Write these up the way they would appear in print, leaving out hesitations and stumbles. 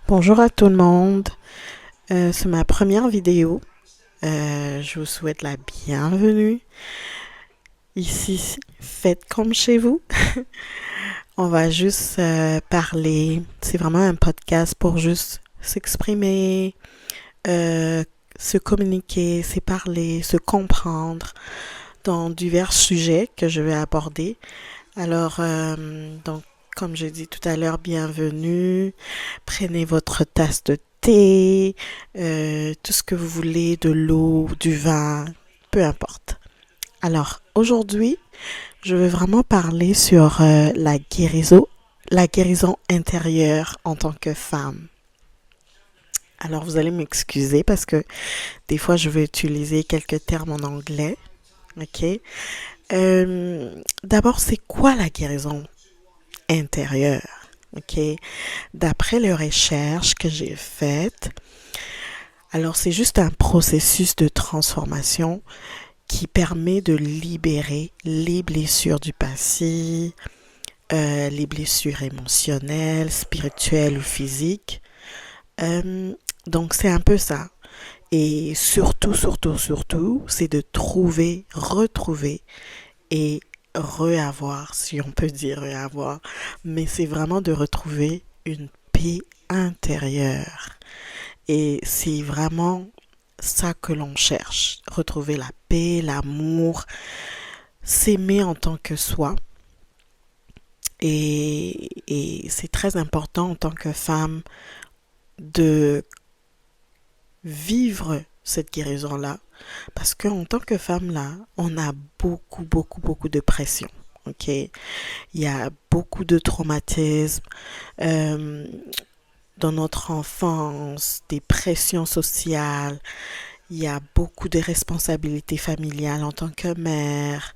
Bonjour à tout le monde, c'est ma première vidéo. Je vous souhaite la bienvenue. Ici, faites comme chez vous. On va juste parler. C'est vraiment un podcast pour juste s'exprimer, se communiquer, se parler, se comprendre dans divers sujets que je vais aborder. Alors, donc, comme j'ai dit tout à l'heure, bienvenue. Prenez votre tasse de thé, tout ce que vous voulez, de l'eau, du vin, peu importe. Alors, aujourd'hui, je vais vraiment parler sur la guérison intérieure en tant que femme. Alors, vous allez m'excuser parce que des fois, je vais utiliser quelques termes en anglais. OK? D'abord, c'est quoi la guérison intérieure? OK? D'après les recherches que j'ai faites, alors c'est juste un processus de transformation qui permet de libérer les blessures du passé, les blessures émotionnelles, spirituelles ou physiques. Donc c'est un peu ça. Et surtout, c'est de retrouver et reavoir, si on peut dire reavoir, mais c'est vraiment de retrouver une paix intérieure. Et c'est vraiment ça que l'on cherche, retrouver la paix, l'amour, s'aimer en tant que soi. Et c'est très important en tant que femme de vivre cette guérison-là. Parce qu'en tant que femme, là, on a beaucoup de pression. OK? Il y a beaucoup de traumatismes dans notre enfance, des pressions sociales. Il y a beaucoup de responsabilités familiales en tant que mère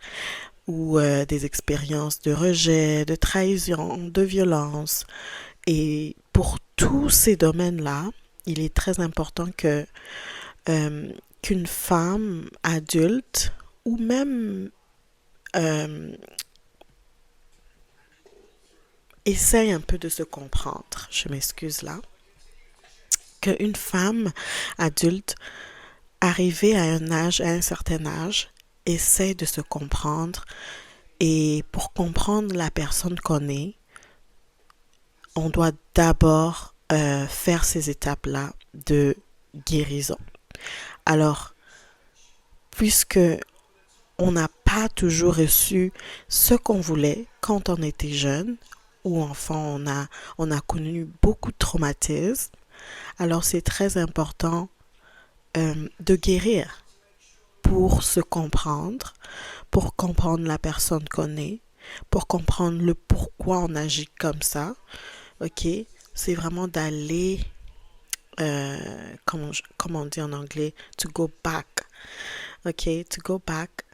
ou des expériences de rejet, de trahison, de violence. Et pour tous ces domaines-là, il est très important que qu'une femme adulte ou même essaye un peu de se comprendre, je m'excuse là, qu'une femme adulte arrivée à un certain âge, essaie de se comprendre et pour comprendre la personne qu'on est, on doit d'abord faire ces étapes-là de guérison. Alors, puisque on n'a pas toujours reçu ce qu'on voulait quand on était jeune ou enfant, on a connu beaucoup de traumatismes. Alors c'est très important de guérir pour se comprendre, pour comprendre la personne qu'on est, pour comprendre le pourquoi on agit comme ça. OK? C'est vraiment d'aller, comment on dit en anglais, to go back. OK? To go back,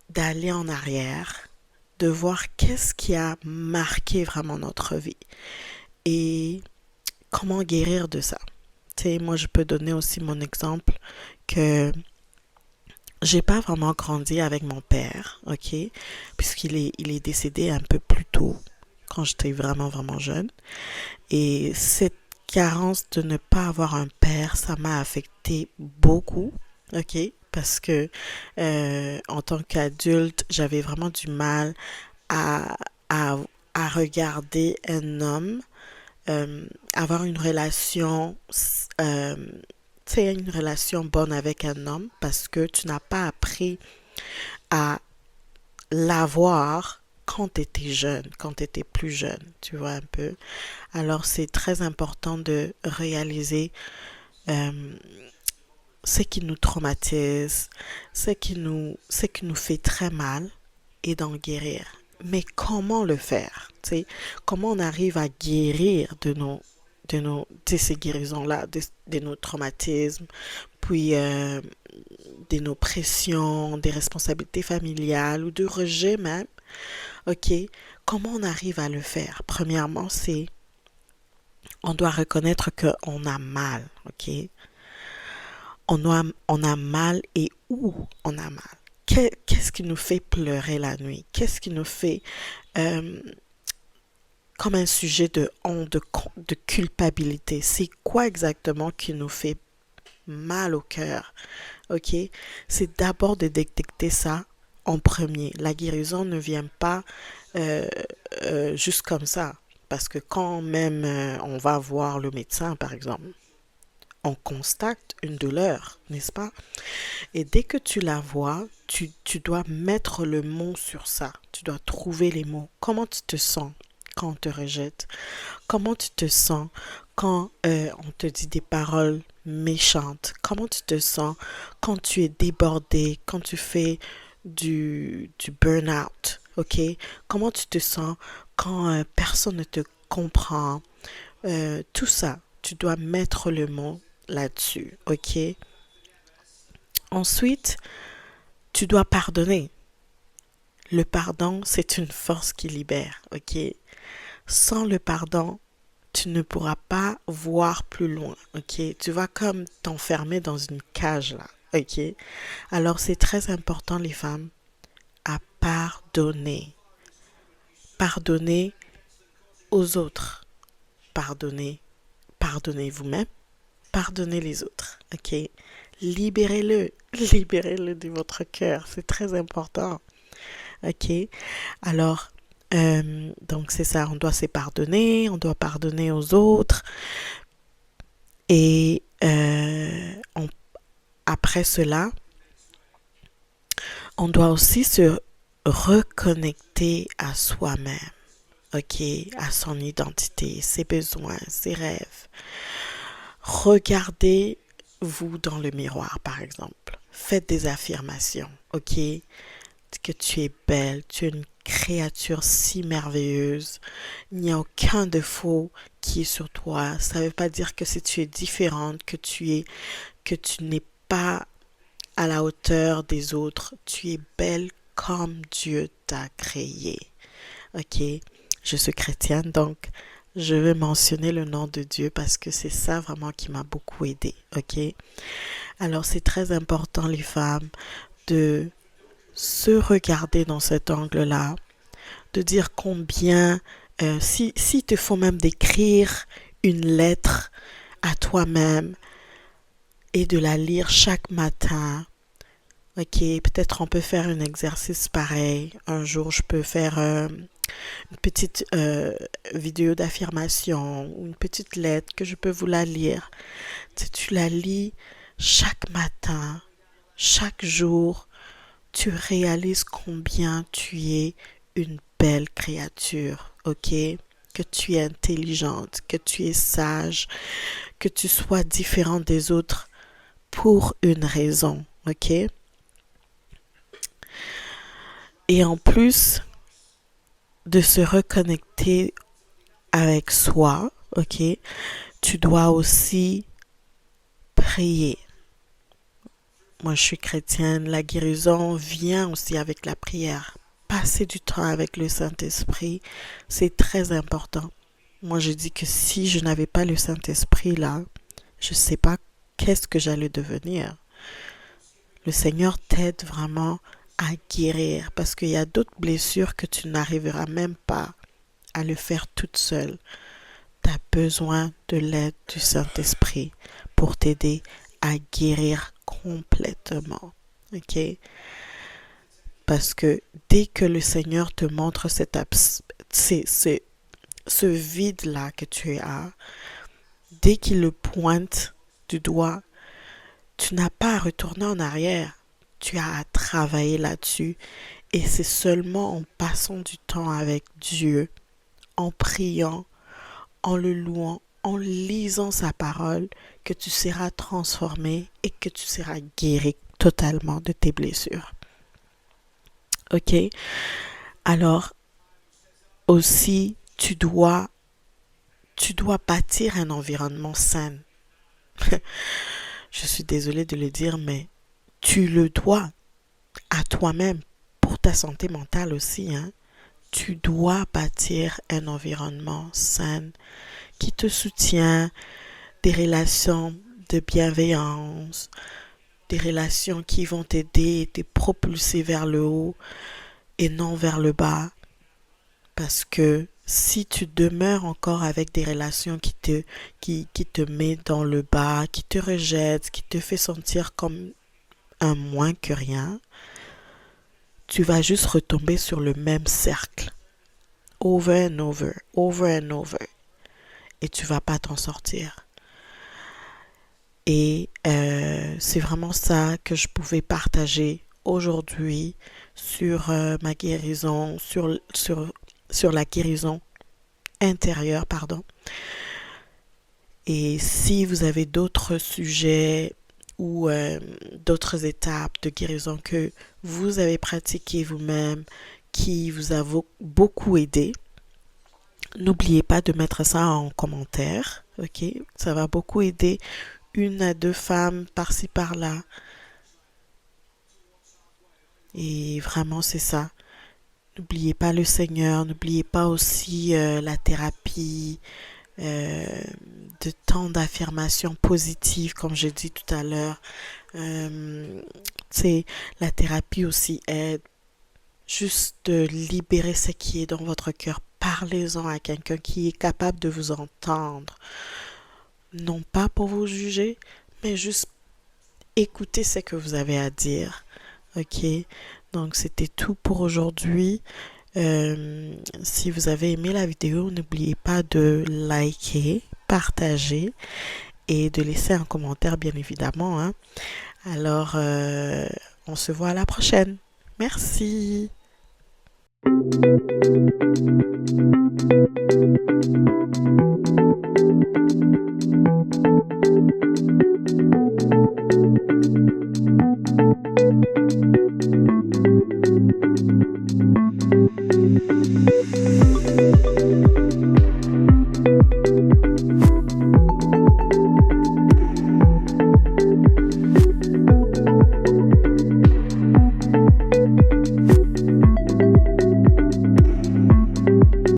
d'aller en arrière, de voir qu'est-ce qui a marqué vraiment notre vie et comment guérir de ça. Tu sais, moi, je peux donner aussi mon exemple que j'ai pas vraiment grandi avec mon père, ok, il est décédé un peu plus tôt, quand j'étais vraiment jeune. Et cette carence de ne pas avoir un père, ça m'a affecté beaucoup, ok, parce que en tant qu'adulte, j'avais vraiment du mal à, à, à regarder un homme, avoir une relation, euh, tu sais, une relation bonne avec un homme parce que tu n'as pas appris à l'avoir quand tu étais jeune, quand tu étais plus jeune, tu vois un peu. Alors c'est très important de réaliser euh, ce qui nous traumatise, ce qui nous fait très mal et d'en guérir. Mais comment le faire? tu sais. Comment on arrive à guérir de ces guérisons-là, de nos traumatismes, puis de nos pressions, des responsabilités familiales ou de rejet même. OK? Comment on arrive à le faire? Premièrement, c'est on doit reconnaître qu'on a mal. OK? On a mal et où on a mal? Qu'est-ce qui nous fait pleurer la nuit? Qu'est-ce qui nous fait euh, comme un sujet de honte, de culpabilité? C'est quoi exactement qui nous fait mal au cœur? OK? C'est d'abord de détecter ça en premier. La guérison ne vient pas euh, juste comme ça. Parce que quand même on va voir le médecin, par exemple, on constate une douleur, n'est-ce pas? Et dès que tu la vois, tu dois mettre le mot sur ça. Tu dois trouver les mots. Comment tu te sens quand on te rejette? Comment tu te sens quand on te dit des paroles méchantes? Comment tu te sens quand tu es débordé, quand tu fais du burn-out? OK? Comment tu te sens quand personne ne te comprend? Tout ça, tu dois mettre le mot là-dessus. OK? Ensuite, tu dois pardonner. Le pardon, c'est une force qui libère. OK? Sans le pardon, tu ne pourras pas voir plus loin, ok? Tu vas comme t'enfermer dans une cage là, ok? Alors c'est très important les femmes à pardonner. Pardonner aux autres. Pardonner. Pardonnez vous-même. Pardonnez les autres, ok? Libérez-le. Libérez-le de votre cœur. C'est très important, ok? Alors, donc c'est ça, on doit se pardonner, on doit pardonner aux autres. Et après cela, on doit aussi se reconnecter à soi-même, ok, à son identité, ses besoins, ses rêves. Regardez-vous dans le miroir, par exemple. Faites des affirmations, ok, que tu es belle, tu es une créature si merveilleuse. Il n'y a aucun défaut qui est sur toi. Ça ne veut pas dire que si tu es différente, que tu n'es pas à la hauteur des autres. Tu es belle comme Dieu t'a créée. Ok? Je suis chrétienne, donc je vais mentionner le nom de Dieu parce que c'est ça vraiment qui m'a beaucoup aidée. Ok? Alors c'est très important les femmes de se regarder dans cet angle-là, de dire combien, si te faut même d'écrire une lettre à toi-même et de la lire chaque matin. Ok, peut-être on peut faire un exercice pareil. Un jour, je peux faire une petite vidéo d'affirmation ou une petite lettre que je peux vous la lire. Tu la lis chaque matin, chaque jour. Tu réalises combien tu es une belle créature, ok? Que tu es intelligente, que tu es sage, que tu sois différente des autres pour une raison, ok? Et en plus de se reconnecter avec soi, ok? Tu dois aussi prier. Moi, je suis chrétienne. La guérison vient aussi avec la prière. Passer du temps avec le Saint-Esprit, c'est très important. Moi, je dis que si je n'avais pas le Saint-Esprit là, je ne sais pas qu'est-ce que j'allais devenir. Le Seigneur t'aide vraiment à guérir parce qu'il y a d'autres blessures que tu n'arriveras même pas à le faire toute seule. Tu as besoin de l'aide du Saint-Esprit pour t'aider à guérir complètement. Ok? Parce que dès que le Seigneur te montre ce vide-là que tu as, dès qu'il le pointe du doigt, tu n'as pas à retourner en arrière. Tu as à travailler là-dessus. Et c'est seulement en passant du temps avec Dieu, en priant, en le louant, en lisant sa parole, que tu seras transformé et que tu seras guéri totalement de tes blessures. Ok? Alors, aussi, tu dois bâtir un environnement sain. Je suis désolée de le dire, mais tu le dois à toi-même pour ta santé mentale aussi, hein. Tu dois bâtir un environnement sain qui te soutient, des relations de bienveillance, des relations qui vont t'aider et te propulser vers le haut et non vers le bas. Parce que si tu demeures encore avec des relations qui te met dans le bas, qui te rejette, qui te fait sentir comme un moins que rien, tu vas juste retomber sur le même cercle. Over and over, over and over. Et tu vas pas t'en sortir. Et c'est vraiment ça que je pouvais partager aujourd'hui sur ma guérison, sur la guérison intérieure, pardon. Et si vous avez d'autres sujets ou d'autres étapes de guérison que vous avez pratiquées vous-même, qui vous a beaucoup aidé, n'oubliez pas de mettre ça en commentaire, ok? Ça va beaucoup aider une à deux femmes par-ci par-là. Et vraiment, c'est ça. N'oubliez pas le Seigneur, n'oubliez pas aussi la thérapie, euh, de temps d'affirmation positive, comme j'ai dit tout à l'heure. C'est la thérapie aussi aide juste de libérer ce qui est dans votre cœur. Parlez-en à quelqu'un qui est capable de vous entendre. Non pas pour vous juger, mais juste écouter ce que vous avez à dire. Ok? Donc, c'était tout pour aujourd'hui. Si vous avez aimé la vidéo, n'oubliez pas de liker, partager et de laisser un commentaire, bien évidemment, hein. Alors, on se voit à la prochaine. Merci.